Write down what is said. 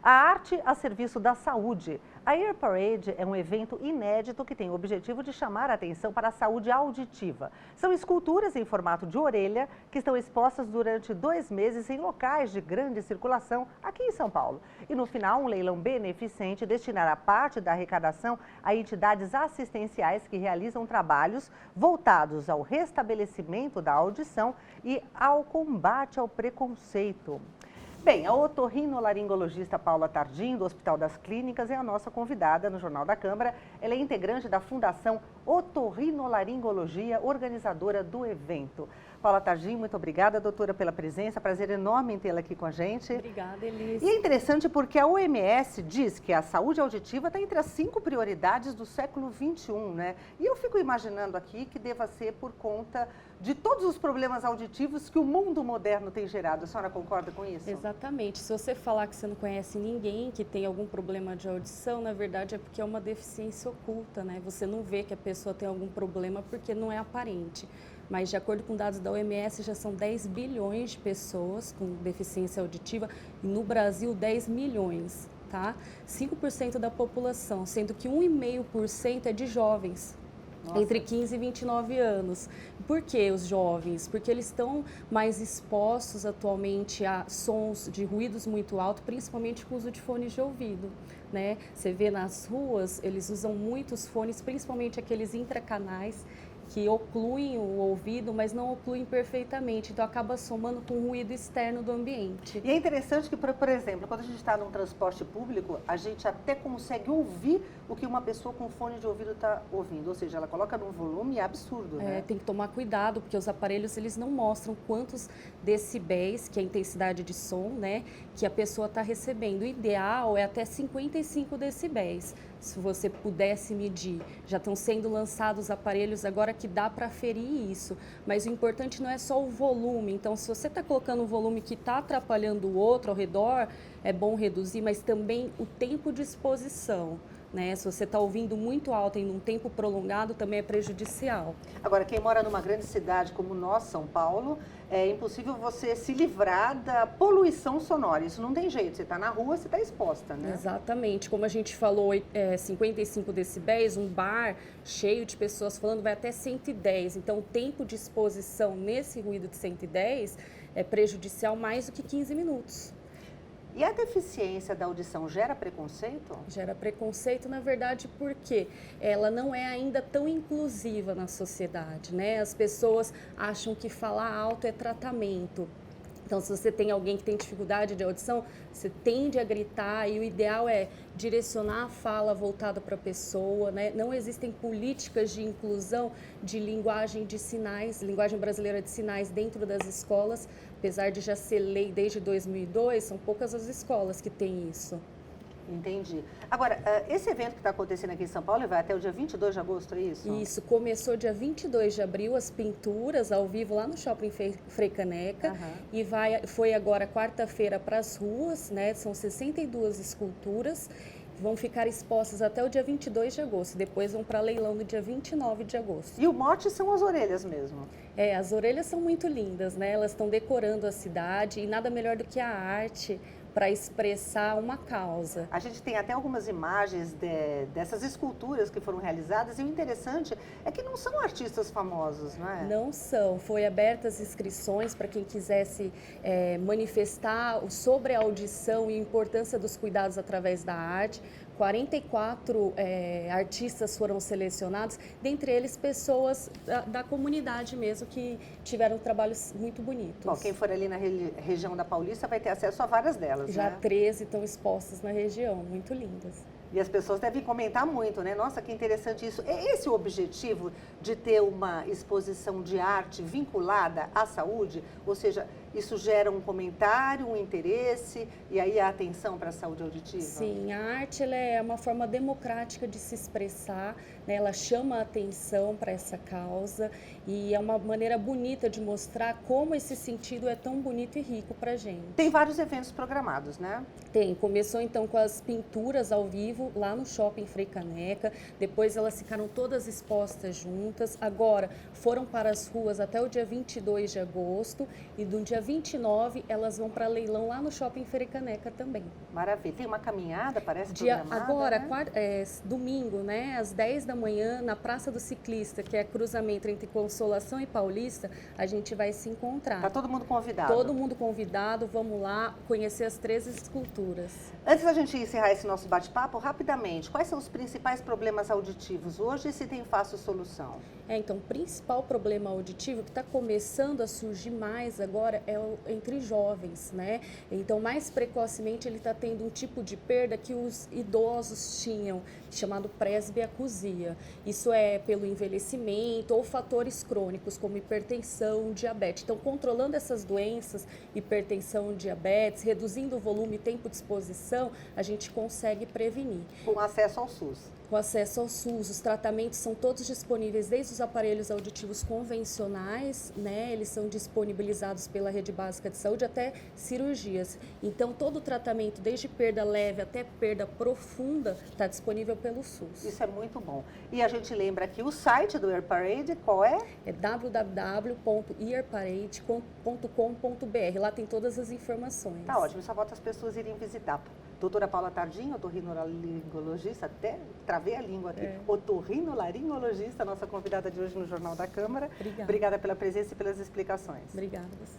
A arte a serviço da saúde. A Ear Parade é um evento inédito que tem o objetivo de chamar a atenção para a saúde auditiva. São esculturas em formato de orelha que estão expostas durante 2 meses em locais de grande circulação aqui em São Paulo. E no final, um leilão beneficente destinará parte da arrecadação a entidades assistenciais que realizam trabalhos voltados ao restabelecimento da audição e ao combate ao preconceito. Bem, a otorrinolaringologista Paula Tardim, do Hospital das Clínicas, é a nossa convidada no Jornal da Câmara. Ela é integrante da Fundação Otorrinolaringologia, organizadora do evento. Paula Tardim, muito obrigada, doutora, pela presença. Prazer enorme em tê-la aqui com a gente. Obrigada, Elise. E é interessante porque a OMS diz que a saúde auditiva está entre as 5 prioridades do século XXI, né? E eu fico imaginando aqui que deva ser por conta de todos os problemas auditivos que o mundo moderno tem gerado. A senhora concorda com isso? Exatamente. Se você falar que você não conhece ninguém que tem algum problema de audição, na verdade é porque é uma deficiência oculta, né? Você não vê que a pessoa tem algum problema porque não é aparente. Mas, de acordo com dados da OMS, já são 10 bilhões de pessoas com deficiência auditiva e no Brasil 10 milhões, tá? 5% da população, sendo que 1,5% é de jovens. Nossa. Entre 15 e 29 anos. Por que os jovens? Porque eles estão mais expostos atualmente a sons de ruídos muito altos, principalmente com o uso de fones de ouvido, né? Você vê nas ruas, eles usam muitos fones, principalmente aqueles intracanais, que ocluem o ouvido, mas não ocluem perfeitamente, então acaba somando com o ruído externo do ambiente. E é interessante que, por exemplo, quando a gente está num transporte público, a gente até consegue ouvir o que uma pessoa com fone de ouvido está ouvindo, ou seja, ela coloca num volume absurdo, né? Tem que tomar cuidado, porque os aparelhos, eles não mostram quantos decibéis, que é a intensidade de som, né, que a pessoa está recebendo. O ideal é até 55 decibéis. Se você pudesse medir, já estão sendo lançados aparelhos agora que dá para aferir isso, mas o importante não é só o volume. Então, se você está colocando um volume que está atrapalhando o outro ao redor, é bom reduzir, mas também o tempo de exposição, né? Se você está ouvindo muito alto em um tempo prolongado, também é prejudicial. Agora, quem mora numa grande cidade como nós, São Paulo, é impossível você se livrar da poluição sonora. Isso não tem jeito. Você está na rua, você está exposta, né? Exatamente. Como a gente falou, 55 decibéis, um bar cheio de pessoas falando vai até 110. Então, o tempo de exposição nesse ruído de 110 é prejudicial mais do que 15 minutos. E a deficiência da audição gera preconceito? Gera preconceito, na verdade, porque ela não é ainda tão inclusiva na sociedade, né? As pessoas acham que falar alto é tratamento. Então, se você tem alguém que tem dificuldade de audição, você tende a gritar e o ideal é direcionar a fala voltada para a pessoa, né? Não existem políticas de inclusão de linguagem de sinais, linguagem brasileira de sinais dentro das escolas, apesar de já ser lei desde 2002, são poucas as escolas que têm isso. Entendi. Agora, esse evento que está acontecendo aqui em São Paulo vai até o dia 22 de agosto, é isso? Isso, começou dia 22 de abril, as pinturas ao vivo lá no Shopping Frei Caneca, e foi agora quarta-feira para as ruas, né? São 62 esculturas, vão ficar expostas até o dia 22 de agosto, depois vão para leilão no dia 29 de agosto. E o mote são as orelhas mesmo? As orelhas são muito lindas, né? Elas estão decorando a cidade e nada melhor do que a arte para expressar uma causa. A gente tem até algumas imagens dessas esculturas que foram realizadas e o interessante é que não são artistas famosos, não é? Não são. Foi abertas inscrições para quem quisesse manifestar sobre a audição e a importância dos cuidados através da arte. 44 artistas foram selecionados, dentre eles pessoas da comunidade mesmo, que tiveram trabalhos muito bonitos. Bom, quem for ali na região da Paulista vai ter acesso a várias delas, já, né? 13 estão expostas na região, muito lindas. E as pessoas devem comentar muito, né? Nossa, que interessante isso. É esse o objetivo de ter uma exposição de arte vinculada à saúde? Ou seja, isso gera um comentário, um interesse e aí a atenção para a saúde auditiva? Sim, a arte ela é uma forma democrática de se expressar, né? Ela chama a atenção para essa causa e é uma maneira bonita de mostrar como esse sentido é tão bonito e rico para a gente. Tem vários eventos programados, né? Tem. Começou então com as pinturas ao vivo lá no Shopping Frei Caneca, depois elas ficaram todas expostas juntas, agora foram para as ruas até o dia 22 de agosto e do dia 29, elas vão para leilão lá no Shopping Fericaneca também. Maravilha. Tem uma caminhada, parece Agora, né? domingo, né, às 10 da manhã, na Praça do Ciclista, que é cruzamento entre Consolação e Paulista, a gente vai se encontrar. Tá todo mundo convidado? Todo mundo convidado, vamos lá conhecer as 13 esculturas. Antes da gente encerrar esse nosso bate-papo, rapidamente, quais são os principais problemas auditivos hoje e se tem fácil solução? Então, o principal problema auditivo que está começando a surgir mais agora é entre jovens, né? Então, mais precocemente, ele está tendo um tipo de perda que os idosos tinham, chamado presbiacusia. Isso é pelo envelhecimento ou fatores crônicos, como hipertensão, diabetes. Então, controlando essas doenças, hipertensão, diabetes, reduzindo o volume e tempo de exposição, a gente consegue prevenir. Com acesso ao SUS. Com acesso ao SUS, os tratamentos são todos disponíveis desde os aparelhos auditivos convencionais, né? Eles são disponibilizados pela Rede Básica de Saúde até cirurgias. Então, todo o tratamento, desde perda leve até perda profunda, está disponível pelo SUS. Isso é muito bom. E a gente lembra que o site do Earparade, qual é? É www.earparade.com.br. Lá tem todas as informações. Tá ótimo, só falta as pessoas irem visitar. Doutora Paula Tardinho, otorrinolaringologista, até travei a língua aqui, otorrinolaringologista, nossa convidada de hoje no Jornal da Câmara. Obrigada. Obrigada pela presença e pelas explicações. Obrigada a você.